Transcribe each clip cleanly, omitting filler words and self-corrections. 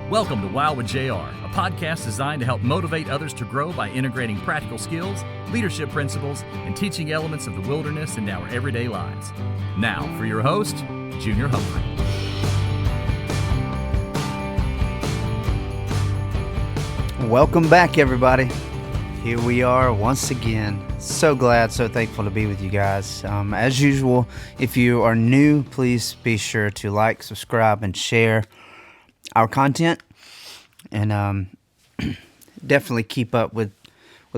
Welcome to Wow with JR, a podcast designed to help motivate others to grow by integrating practical skills, leadership principles, and teaching elements of the wilderness into our everyday lives. Now, for your host, Junior Humphrey. Welcome back, everybody. Here we are once again. So glad, so thankful to be with you guys. As usual, if you are new, please be sure to like, subscribe, and share our content, and definitely keep up with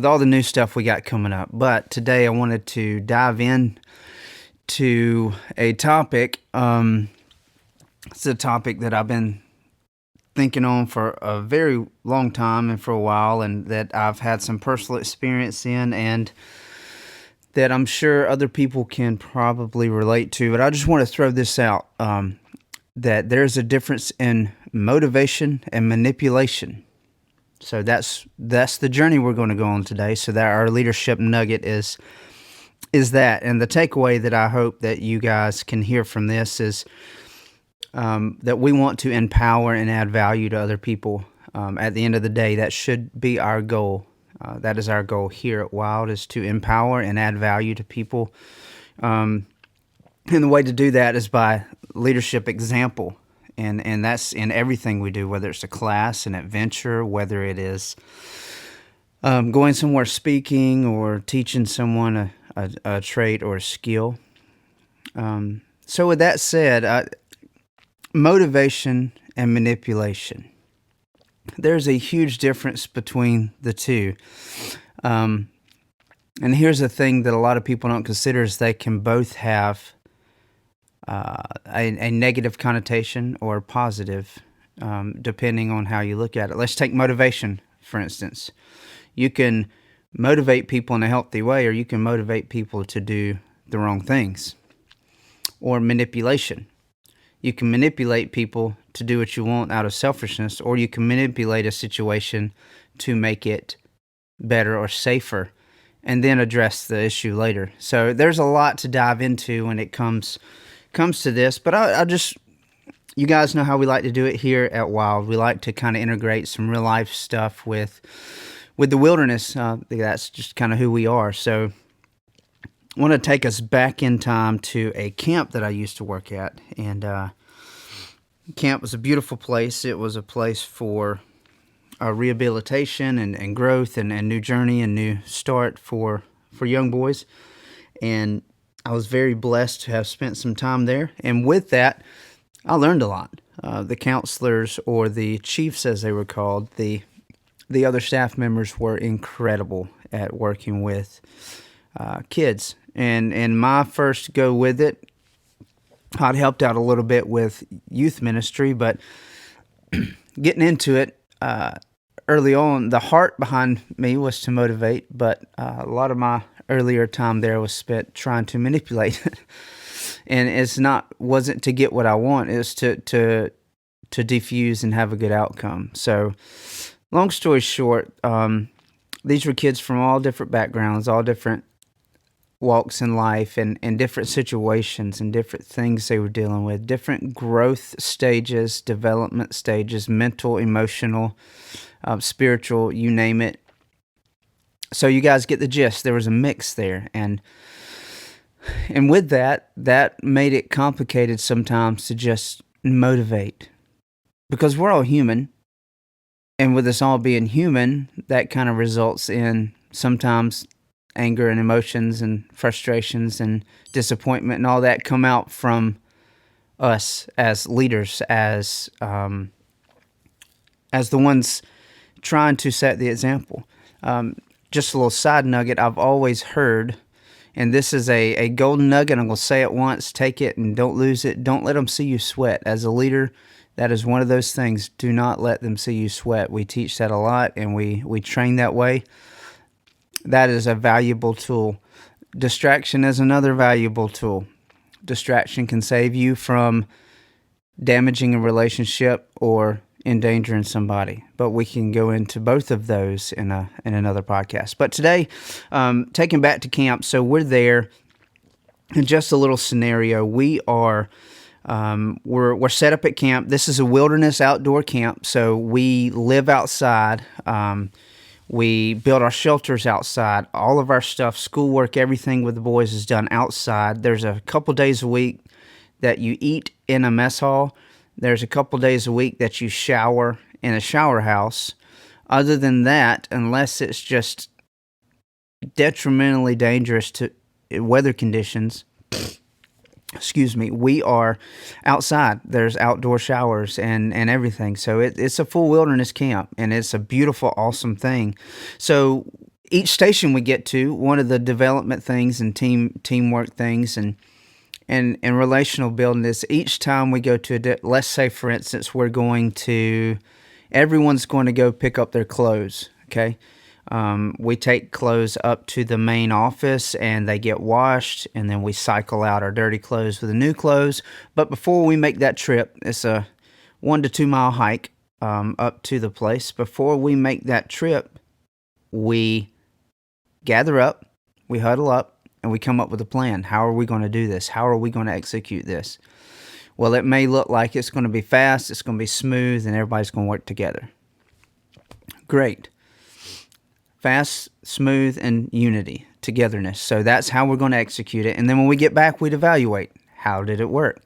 all the new stuff we got coming up. But today I wanted to dive in to a topic. It's a topic that I've been thinking on for a very long time and for a while, and that I've had some personal experience in, and that I'm sure other people can probably relate to. But I just want to throw this out, that there's a difference in motivation and manipulation. So that's the journey we're going to go on today. So that our leadership nugget is that. And the takeaway that I hope that you guys can hear from this is that we want to empower and add value to other people. At the end of the day, that should be our goal. That is our goal here at Wild, is to empower and add value to people. And the way to do that is by leadership example. And that's in everything we do, whether it's a class, an adventure, whether it is going somewhere speaking or teaching someone a trait or a skill. So with that said, motivation and manipulation. There's a huge difference between the two. And here's the thing that a lot of people don't consider, is they can both have a negative connotation or positive, depending on how you look at it. Let's take motivation, for instance. You can motivate people in a healthy way, or you can motivate people to do the wrong things. Or manipulation. You can manipulate people to do what you want out of selfishness, or you can manipulate a situation to make it better or safer, and then address the issue later. So there's a lot to dive into when it comes to this, but I just, you guys know how we like to do it here at Wild. We like to kind of integrate some real life stuff with the wilderness. That's just kind of who we are. So I want to take us back in time to a camp that I used to work at, and camp was a beautiful place. It was a place for rehabilitation and growth and new journey and new start for young boys, and I was very blessed to have spent some time there, and with that, I learned a lot. The counselors, or the chiefs as they were called, the other staff members, were incredible at working with kids. And in my first go with it, I'd helped out a little bit with youth ministry, but getting into it early on, the heart behind me was to motivate, but a lot of my earlier time there was spent trying to manipulate. And wasn't to get what I want, it was to defuse and have a good outcome. So long story short, these were kids from all different backgrounds, all different walks in life, and different situations and different things they were dealing with, different growth stages, development stages, mental, emotional, spiritual, you name it. So you guys get the gist. There was a mix there, and with that made it complicated sometimes to just motivate, because we're all human, and with us all being human, that kind of results in sometimes anger and emotions and frustrations and disappointment and all that come out from us as leaders, as the ones trying to set the example. Just a little side nugget I've always heard, and this is a golden nugget. I'm going to say it once, take it and don't lose it. Don't let them see you sweat. As a leader, that is one of those things. Do not let them see you sweat. We teach that a lot, and we train that way. That is a valuable tool. Distraction is another valuable tool. Distraction can save you from damaging a relationship or endangering somebody. But we can go into both of those in another podcast. But today, taking back to camp, so we're there. In just a little scenario, we are We're set up at camp. This is a wilderness outdoor camp, so we live outside. We build our shelters outside. All of our stuff, schoolwork, everything with the boys is done outside. There's a couple days a week that you eat in a mess hall. There's a couple days a week that you shower in a shower house. Other than that, unless it's just detrimentally dangerous to weather conditions, we are outside. There's outdoor showers and everything. So it's a full wilderness camp, and it's a beautiful, awesome thing. So each station we get to, one of the development things and teamwork things and relational building is each time we go to let's say, for instance, everyone's going to go pick up their clothes, okay? We take clothes up to the main office and they get washed, and then we cycle out our dirty clothes with the new clothes. But before we make that trip, it's a 1 to 2 mile hike up to the place. Before we make that trip, we gather up, we huddle up, and we come up with a plan. How are we going to do this? How are we going to execute this? Well, it may look like it's going to be fast, it's going to be smooth, and everybody's going to work together. Great. Fast, smooth, and unity, togetherness. So that's how we're going to execute it. And then when we get back, we'd evaluate. How did it work?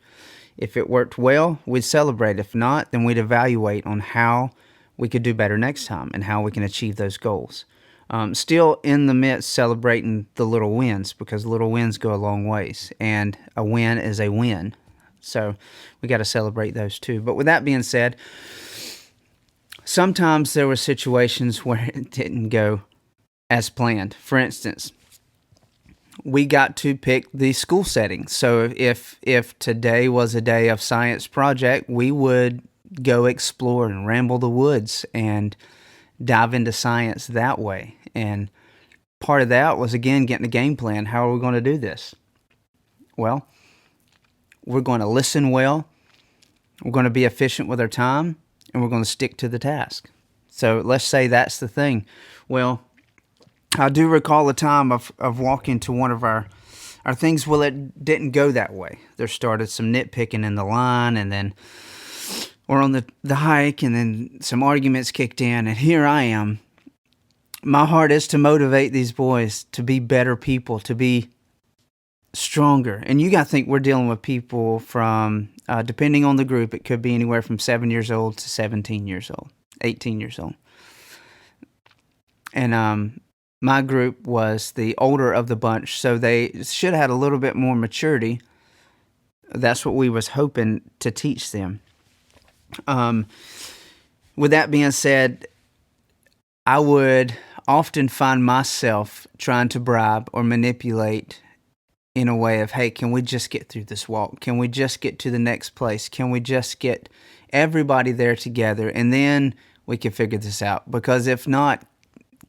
If it worked well, we'd celebrate. If not, then we'd evaluate on how we could do better next time and how we can achieve those goals. Still in the midst celebrating the little wins, because little wins go a long ways. And a win is a win. So we got to celebrate those too. But with that being said, sometimes there were situations where it didn't go as planned. For instance, we got to pick the school setting. So if today was a day of science project, we would go explore and ramble the woods and dive into science that way. And part of that was, again, getting a game plan. How are we going to do this? Well, we're going to listen well. We're going to be efficient with our time. And we're going to stick to the task. So let's say that's the thing. Well, I do recall a time of walking to one of our things. Well, it didn't go that way. There started some nitpicking in the line, and then we're on the hike, and then some arguments kicked in, and here I am. My heart is to motivate these boys to be better people, to be stronger. And you got to think we're dealing with people from, depending on the group, it could be anywhere from 7 years old to 17 years old, 18 years old. And my group was the older of the bunch, so they should have had a little bit more maturity. That's what we was hoping to teach them. With that being said, I would often find myself trying to bribe or manipulate in a way of, hey, can we just get through this walk? Can we just get to the next place? Can we just get everybody there together, and then we can figure this out? Because if not,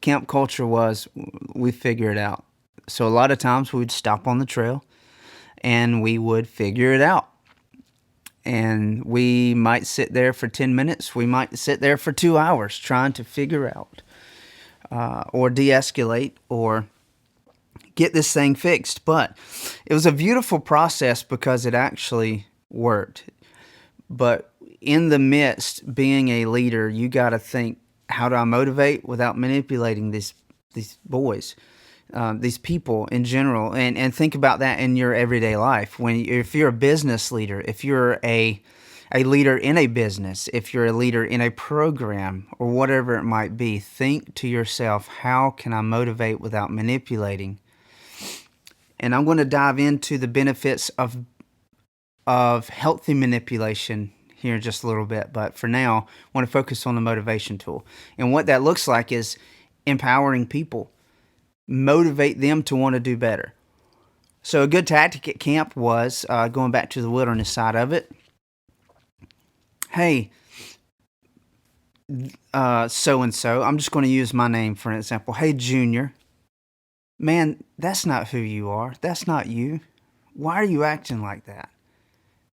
camp culture was, we figure it out. So a lot of times we would stop on the trail and we would figure it out. And we might sit there for 10 minutes. We might sit there for 2 hours trying to figure out or de-escalate or get this thing fixed. But it was a beautiful process because it actually worked. But in the midst, being a leader, you got to think, how do I motivate without manipulating these boys, these people in general? And think about that in your everyday life. If you're a business leader, if you're a leader in a business, if you're a leader in a program or whatever it might be, think to yourself, how can I motivate without manipulating? And I'm going to dive into the benefits of healthy manipulation here in just a little bit. But for now, I want to focus on the motivation tool. And what that looks like is empowering people, motivate them to want to do better. So a good tactic at camp was, going back to the wilderness side of it, hey, so-and-so, I'm just going to use my name for an example. Hey, Junior, man, that's not who you are. That's not you. Why are you acting like that?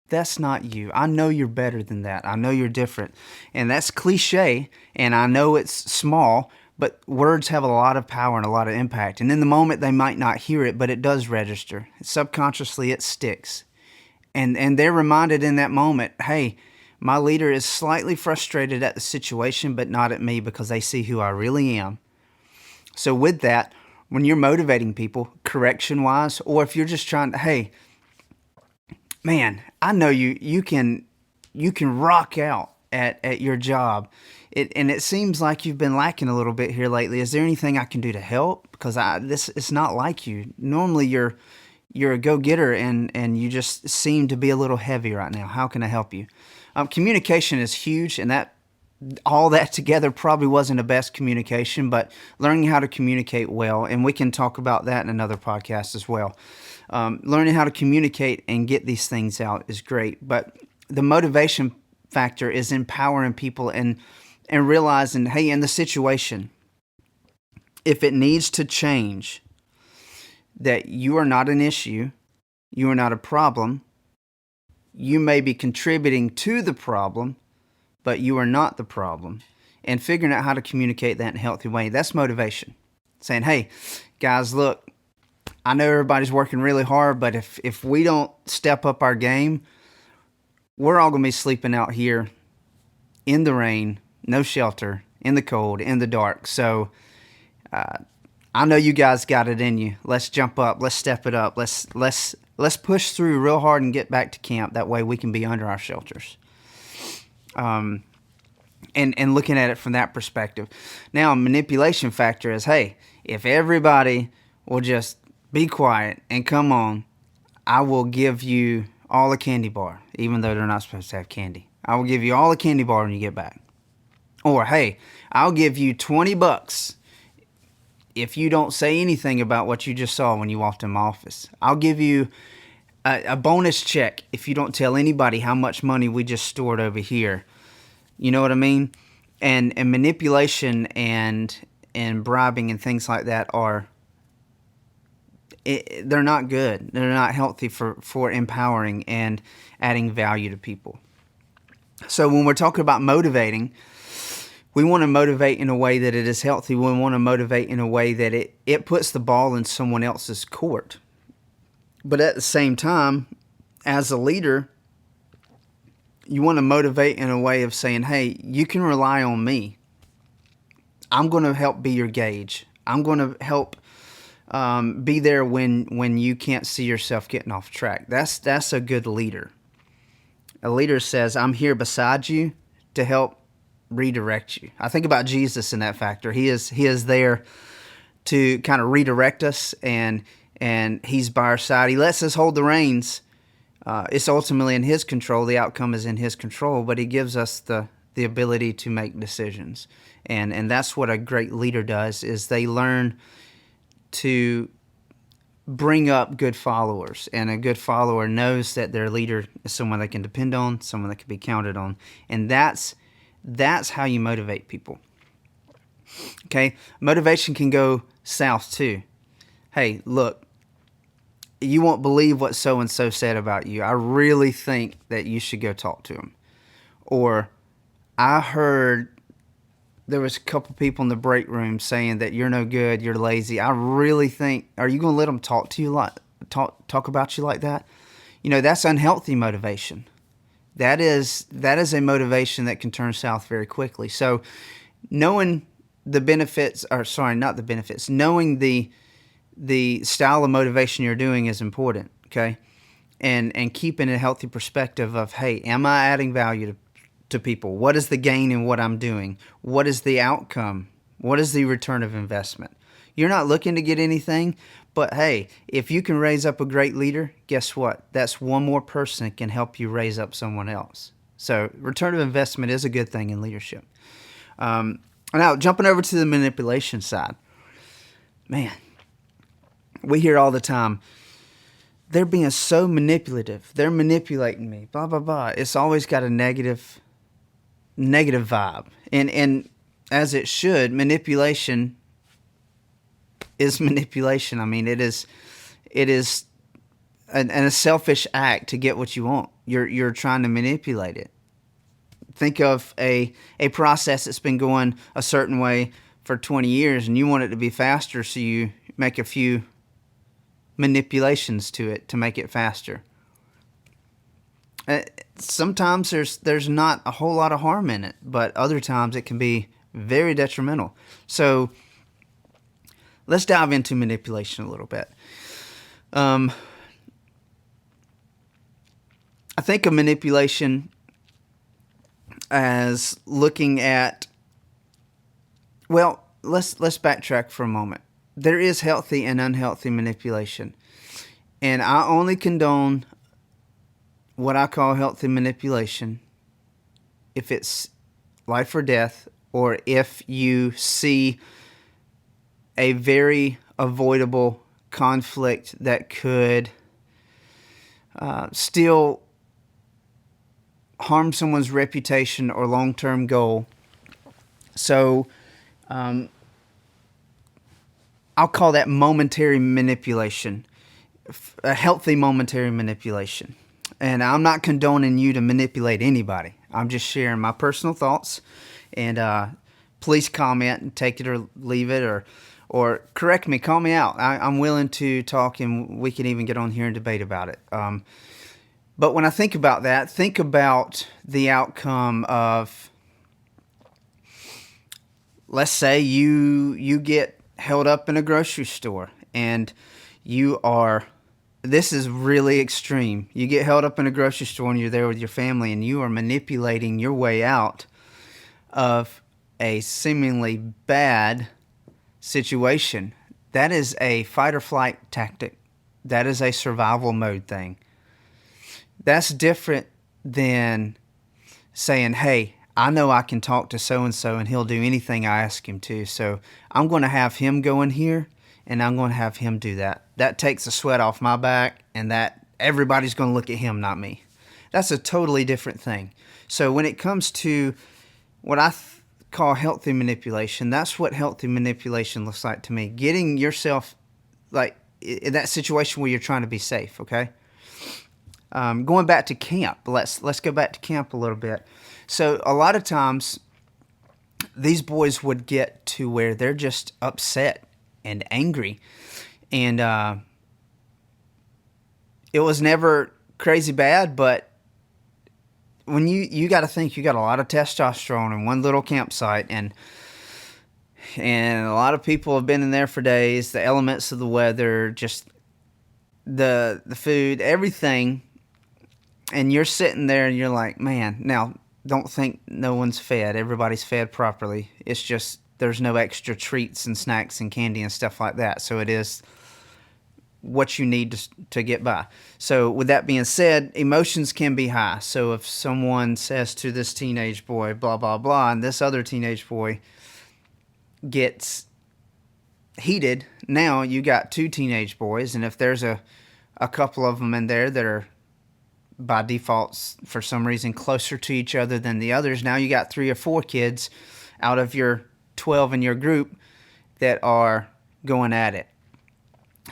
That's not you. I know you're better than that. I know you're different. And that's cliche, and I know it's small, but words have a lot of power and a lot of impact. And in the moment, they might not hear it, but it does register. Subconsciously, it sticks. And they're reminded in that moment, hey, my leader is slightly frustrated at the situation, but not at me, because they see who I really am. So with that, when you're motivating people correction-wise, or if you're just trying to, hey, man, I know you can rock out at your job. And it seems like you've been lacking a little bit here lately. Is there anything I can do to help? Because it's not like you. Normally you're a go-getter, and you just seem to be a little heavy right now. How can I help you? Communication is huge, and that all that together probably wasn't the best communication, but learning how to communicate well, and we can talk about that in another podcast as well. Learning how to communicate and get these things out is great, but the motivation factor is empowering people and realizing, hey, in the situation, if it needs to change, that you are not an issue, you are not a problem, you may be contributing to the problem, but you are not the problem. And figuring out how to communicate that in a healthy way, that's motivation. Saying, hey, guys, look, I know everybody's working really hard, but if we don't step up our game, we're all going to be sleeping out here in the rain, no shelter, in the cold, in the dark. So I know you guys got it in you. Let's jump up. Let's step it up. Let's push through real hard and get back to camp. That way we can be under our shelters. And looking at it from that perspective. Now, manipulation factor is, hey, if everybody will just be quiet and come on, I will give you all a candy bar, even though they're not supposed to have candy. I will give you all a candy bar when you get back. Or, hey, I'll give you $20 if you don't say anything about what you just saw when you walked in my office. I'll give you a bonus check if you don't tell anybody how much money we just stored over here. You know what I mean? And manipulation and bribing and things like that they're not good. They're not healthy for empowering and adding value to people. So when we're talking about motivating, we want to motivate in a way that it is healthy. We want to motivate in a way that it puts the ball in someone else's court. But at the same time, as a leader, you want to motivate in a way of saying, hey, you can rely on me. I'm going to help be your gauge. I'm going to help be there when you can't see yourself getting off track. That's a good leader. A leader says, I'm here beside you to help redirect you. I think about Jesus in that factor. He is there to kind of redirect us, and he's by our side. He lets us hold the reins. It's ultimately in his control. The outcome is in his control, but he gives us the ability to make decisions. And that's what a great leader does, is they learn to bring up good followers. And a good follower knows that their leader is someone they can depend on, someone that can be counted on. And that's how you motivate people. Okay? Motivation can go south too. Hey, look, you won't believe what so-and-so said about you. I really think that you should go talk to him. Or, I heard there was a couple people in the break room saying that you're no good, you're lazy. I really think, are you going to let them talk to you talk about you like that? You know, that's unhealthy motivation. That is a motivation that can turn south very quickly. So, knowing the benefits, knowing the style of motivation you're doing is important, okay? And keeping a healthy perspective of, hey, am I adding value to people? What is the gain in what I'm doing? What is the outcome? What is the return of investment? You're not looking to get anything, but hey, if you can raise up a great leader, guess what? That's one more person that can help you raise up someone else. So return of investment is a good thing in leadership. Now, jumping over to the manipulation side. Man, we hear all the time, they're being so manipulative. They're manipulating me, blah, blah, blah. It's always got a negative vibe. And as it should, manipulation is manipulation. I mean, it is a selfish act to get what you want. You're trying to manipulate it. Think of a process that's been going a certain way for 20 years and you want it to be faster, so you make a few manipulations to it to make it faster. Sometimes there's not a whole lot of harm in it, but other times it can be very detrimental. So let's dive into manipulation a little bit. I think of manipulation as looking at, well, let's backtrack for a moment. There is healthy and unhealthy manipulation, and I only condone what I call healthy manipulation if it's life or death, or if you see a very avoidable conflict that could still harm someone's reputation or long-term goal. So I'll call that momentary manipulation, a healthy momentary manipulation. And I'm not condoning you to manipulate anybody. I'm just sharing my personal thoughts. And please comment and take it or leave it, or correct me, call me out. I'm willing to talk, and we can even get on here and debate about it. But when I think about that, think about the outcome of, let's say you get held up in a grocery store, and this is really extreme. You get held up in a grocery store and you're there with your family, and you are manipulating your way out of a seemingly bad situation. That is a fight or flight tactic. That is a survival mode thing. That's different than saying, hey, I know I can talk to so-and-so and he'll do anything I ask him to, so I'm going to have him go in here and I'm going to have him do that. That takes the sweat off my back, and that everybody's going to look at him, not me. That's a totally different thing. So when it comes to what I call healthy manipulation, that's what healthy manipulation looks like to me. Getting yourself like in that situation where you're trying to be safe, okay? Going back to camp, let's go back to camp a little bit. So a lot of times these boys would get to where they're just upset and angry, and it was never crazy bad, but when you got to think, you got a lot of testosterone in one little campsite, and a lot of people have been in there for days. The elements of the weather, just the food, everything, and you're sitting there and you're like, man, now don't think no one's fed. Everybody's fed properly. It's just there's no extra treats and snacks and candy and stuff like that. So it is what you need to get by. So with that being said, emotions can be high. So if someone says to this teenage boy, blah, blah, blah, and this other teenage boy gets heated, now you got two teenage boys, and if there's a couple of them in there that are by default for some reason closer to each other than the others, now you got 3 or 4 kids out of your 12 in your group that are going at it.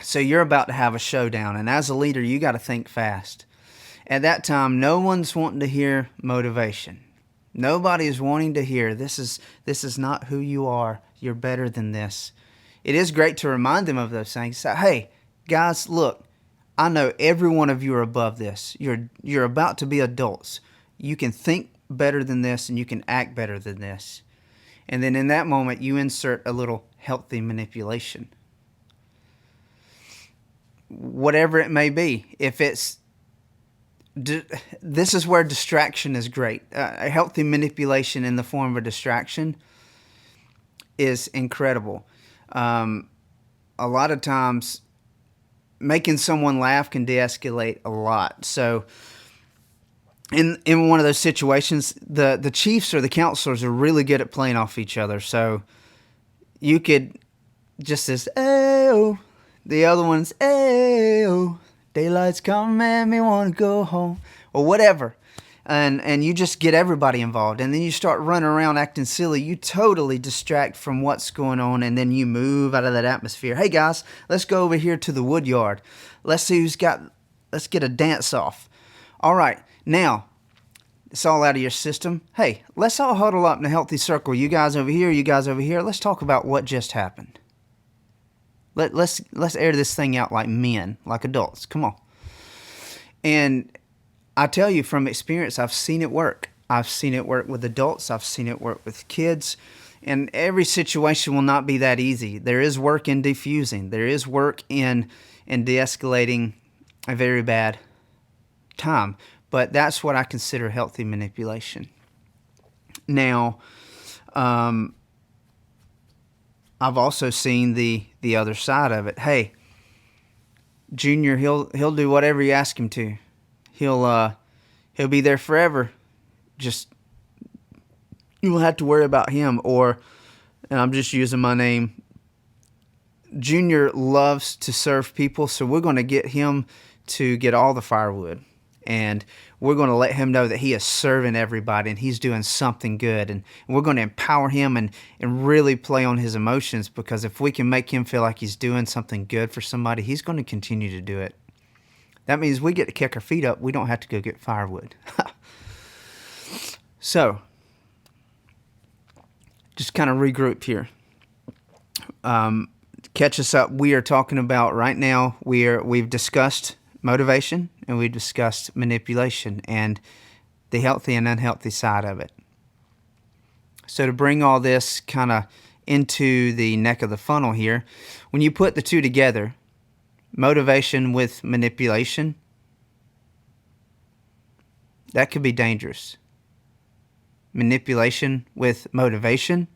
So you're about to have a showdown, and as a leader, you got to think fast. At that time, no one's wanting to hear motivation. Nobody is wanting to hear, this is not who you are. You're better than this. It is great to remind them of those things. So, hey, guys, look, I know every one of you are above this. You're about to be adults. You can think better than this, and you can act better than this. And then in that moment, you insert a little healthy manipulation. Whatever it may be. If it's, this is where distraction is great. A healthy manipulation in the form of a distraction is incredible. A lot of times, making someone laugh can de-escalate a lot. So in one of those situations, the chiefs or the counselors are really good at playing off each other. So you could just this, ayo, the other one's, ayo, daylight's come and me want to go home, or whatever. And you just get everybody involved, and then you start running around acting silly. You totally distract from what's going on, and then you move out of that atmosphere. Hey guys, let's go over here to the wood yard. Let's see let's get a dance off. All right, now it's all out of your system. Hey, let's all huddle up in a healthy circle. You guys over here, you guys over here. Let's talk about what just happened. Let's air this thing out like men, like adults. Come on. And I tell you from experience, I've seen it work. I've seen it work with adults. I've seen it work with kids. And every situation will not be that easy. There is work in diffusing. There is work in de-escalating a very bad time. But that's what I consider healthy manipulation. Now, I've also seen the other side of it. Hey, Junior, he'll do whatever you ask him to. He'll be there forever. Just you won't have to worry about him. Or, and I'm just using my name, Junior loves to serve people, so we're going to get him to get all the firewood. And we're going to let him know that he is serving everybody and he's doing something good. And we're going to empower him and really play on his emotions, because if we can make him feel like he's doing something good for somebody, he's going to continue to do it. That means we get to kick our feet up. We don't have to go get firewood. So, just kind of regroup here. Catch us up. We are talking about right now, we've discussed motivation and we've discussed manipulation and the healthy and unhealthy side of it. So to bring all this kind of into the neck of the funnel here, when you put the two together, motivation with manipulation, that could be dangerous. Manipulation with motivation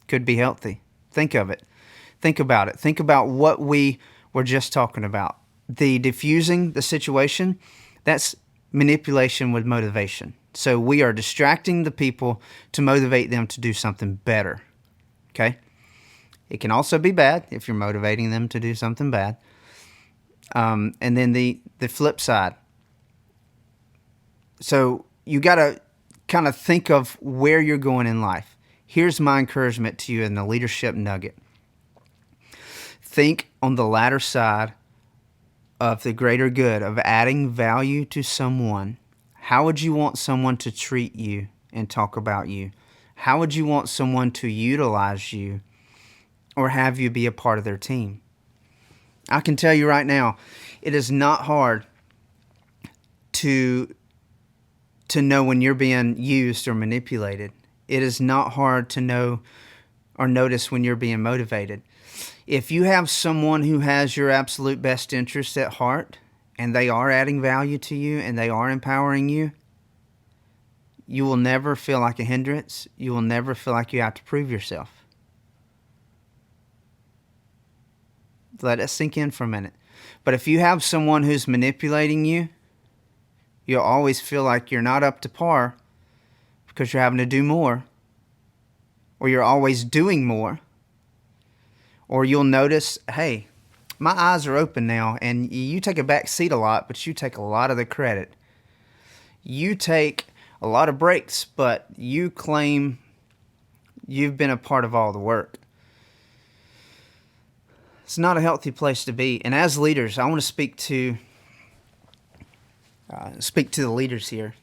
could be healthy. Think of it. Think about it. Think about what we were just talking about. The diffusing the situation, that's manipulation with motivation. So we are distracting the people to motivate them to do something better. Okay? It can also be bad if you're motivating them to do something bad. And then the flip side. So you got to kind of think of where you're going in life. Here's my encouragement to you in the leadership nugget. Think on the latter side of the greater good, of adding value to someone. How would you want someone to treat you and talk about you? How would you want someone to utilize you or have you be a part of their team? I can tell you right now, it is not hard to know when you're being used or manipulated. It is not hard to know or notice when you're being motivated. If you have someone who has your absolute best interest at heart and they are adding value to you and they are empowering you, you will never feel like a hindrance. You will never feel like you have to prove yourself. Let it sink in for a minute. But if you have someone who's manipulating you, you'll always feel like you're not up to par because you're having to do more, or you're always doing more, or you'll notice, hey, my eyes are open now, and you take a back seat a lot, but you take a lot of the credit. You take a lot of breaks, but you claim you've been a part of all the work. It's not a healthy place to be. And as leaders, I want to speak to the leaders here.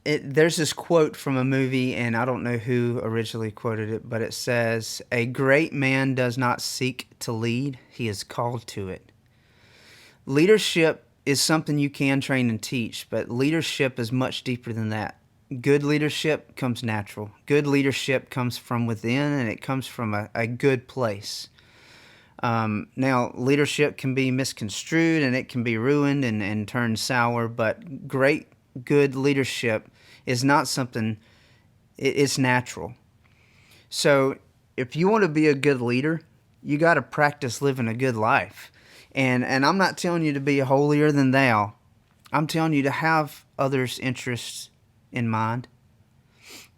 There's this quote from a movie, and I don't know who originally quoted it, but it says, "A great man does not seek to lead, he is called to it." Leadership is something you can train and teach, but leadership is much deeper than that. Good leadership comes natural. Good leadership comes from within, and it comes from a good place. Now, leadership can be misconstrued, and it can be ruined and turned sour, but good leadership is not something, it's natural. So if you want to be a good leader, you got to practice living a good life. And I'm not telling you to be holier than thou. I'm telling you to have others' interests in mind.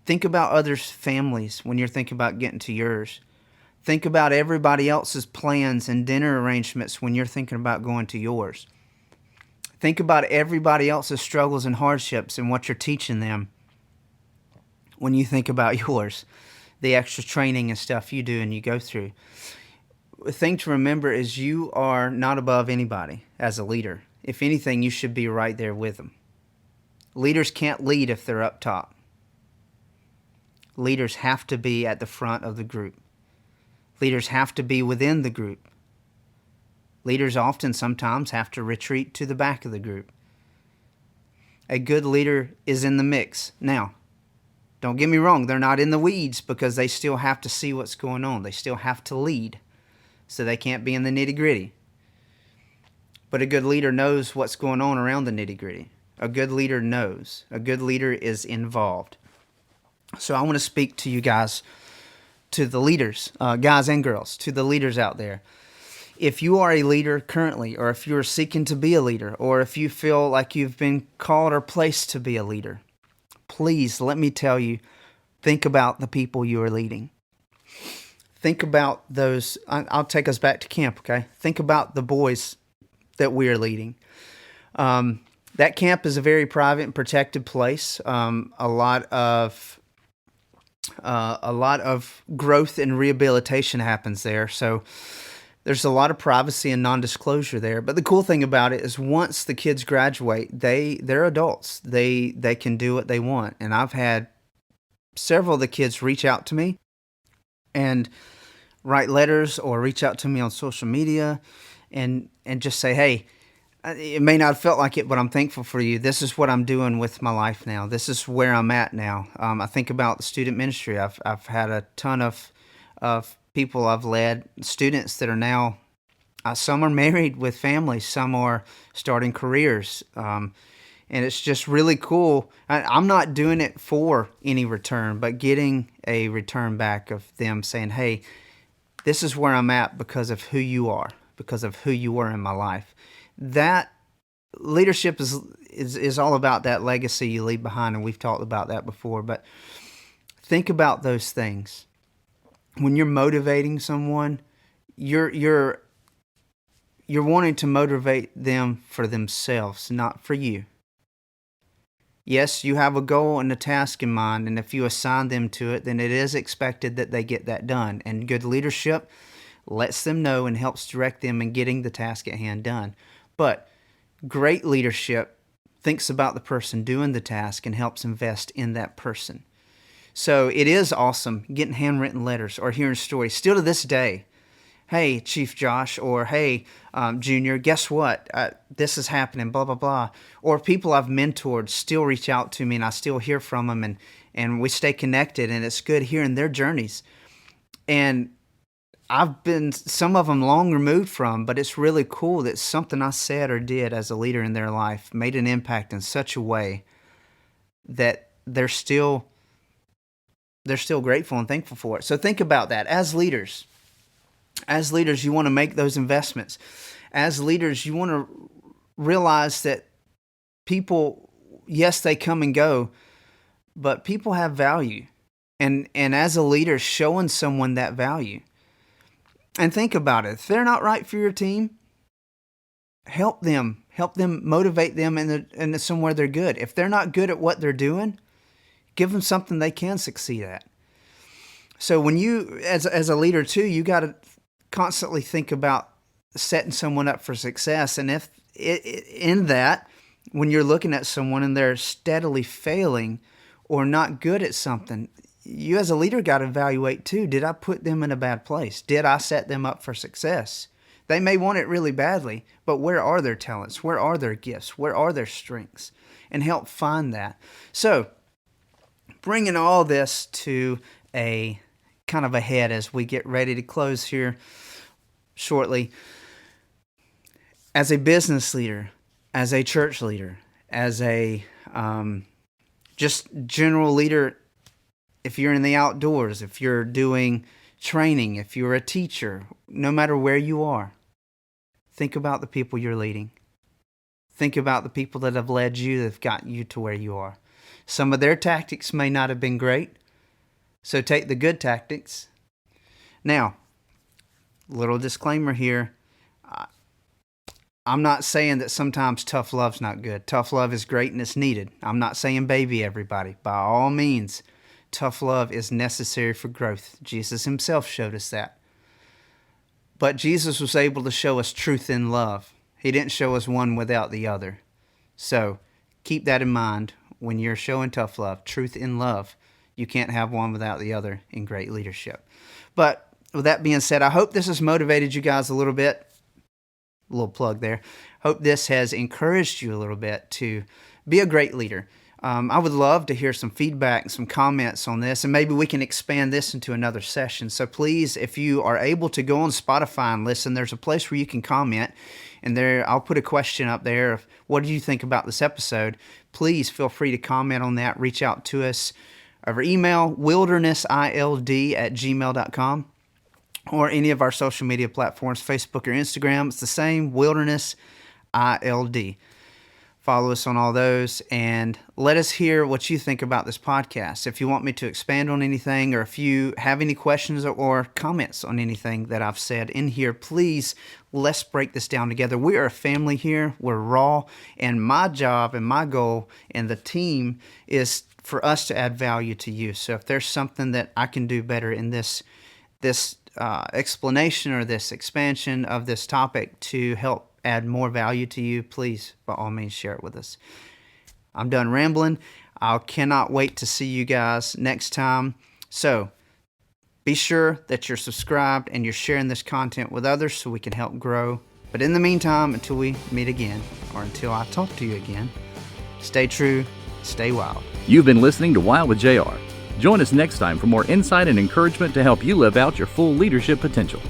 Think about others' families when you're thinking about getting to yours. Think about everybody else's plans and dinner arrangements when you're thinking about going to yours. Think about everybody else's struggles and hardships and what you're teaching them when you think about yours, the extra training and stuff you do and you go through. The thing to remember is you are not above anybody as a leader. If anything, you should be right there with them. Leaders can't lead if they're up top. Leaders have to be at the front of the group. Leaders have to be within the group. Leaders often sometimes have to retreat to the back of the group. A good leader is in the mix. Now, don't get me wrong, they're not in the weeds because they still have to see what's going on. They still have to lead, so they can't be in the nitty-gritty. But a good leader knows what's going on around the nitty-gritty. A good leader knows. A good leader is involved. So I want to speak to you guys, to the leaders, guys and girls, to the leaders out there. If you are a leader currently, or if you're seeking to be a leader, or if you feel like you've been called or placed to be a leader, please let me tell you, think about the people you are leading. Think about those. I'll take us back to camp, okay? Think about the boys that we are leading. That camp is a very private and protected place. A lot of growth and rehabilitation happens there. So there's a lot of privacy and non-disclosure there. But the cool thing about it is once the kids graduate, they're adults. They can do what they want. And I've had several of the kids reach out to me and write letters or reach out to me on social media and just say, hey, it may not have felt like it, but I'm thankful for you. This is what I'm doing with my life now. This is where I'm at now. I think about the student ministry. I've had a ton of people I've led, students that are now, some are married with families, some are starting careers. And it's just really cool. I'm not doing it for any return, but getting a return back of them saying, hey, this is where I'm at because of who you are, because of who you were in my life. That leadership is all about that legacy you leave behind, and we've talked about that before. But think about those things. When you're motivating someone, you're wanting to motivate them for themselves, not for you. Yes, you have a goal and a task in mind, and if you assign them to it, then it is expected that they get that done. And good leadership lets them know and helps direct them in getting the task at hand done. But great leadership thinks about the person doing the task and helps invest in that person. So it is awesome getting handwritten letters or hearing stories. Still to this day, hey, Chief Josh, or hey, Junior, guess what? This is happening, blah, blah, blah. Or people I've mentored still reach out to me and I still hear from them and we stay connected, and it's good hearing their journeys. And I've been some of them long removed from, but it's really cool that something I said or did as a leader in their life made an impact in such a way that they're still grateful and thankful for it. So think about that. As leaders, you want to make those investments. As leaders, you want to realize that people, yes, they come and go, but people have value. And as a leader, showing someone that value. And think about it. If they're not right for your team, help them. Help them, motivate them in somewhere they're good. If they're not good at what they're doing, give them something they can succeed at. So when you, as a leader too, you got to constantly think about setting someone up for success. And if in that, when you're looking at someone and they're steadily failing or not good at something, you as a leader got to evaluate too. Did I put them in a bad place? Did I set them up for success? They may want it really badly, but where are their talents? Where are their gifts? Where are their strengths? And help find that. So bringing all this to a kind of a head as we get ready to close here shortly. As a business leader, as a church leader, as a just general leader, if you're in the outdoors, if you're doing training, if you're a teacher, no matter where you are, think about the people you're leading. Think about the people that have led you, that have gotten you to where you are. Some of their tactics may not have been great, so take the good tactics. Now, little disclaimer here. I'm not saying that sometimes tough love's not good. Tough love is great and it's needed. I'm not saying baby everybody. By all means, tough love is necessary for growth. Jesus himself showed us that. But Jesus was able to show us truth in love. He didn't show us one without the other. So keep that in mind when you're showing tough love, truth in love. You can't have one without the other in great leadership. But with that being said, I hope this has motivated you guys a little bit. little plug there. Hope this has encouraged you a little bit to be a great leader. I would love to hear some feedback and some comments on this, and maybe we can expand this into another session. So please, if you are able to go on Spotify and listen, there's a place where you can comment, and there I'll put a question up there of what do you think about this episode. Please feel free to comment on that. Reach out to us over email, wildernessild@gmail.com, or any of our social media platforms, Facebook or Instagram. It's the same, Wilderness ILD. Follow us on all those, and let us hear what you think about this podcast. If you want me to expand on anything, or if you have any questions or comments on anything that I've said in here, please, let's break this down together. We are a family here. We're raw, and my job and my goal and the team is for us to add value to you. So if there's something that I can do better in this explanation or this expansion of this topic to help add more value to you, please, by all means, share it with us. I'm done rambling. I cannot wait to see you guys next time. So be sure that you're subscribed and you're sharing this content with others so we can help grow. But in the meantime, until we meet again, or until I talk to you again, stay true, stay wild. You've been listening to Wild with JR. Join us next time for more insight and encouragement to help you live out your full leadership potential.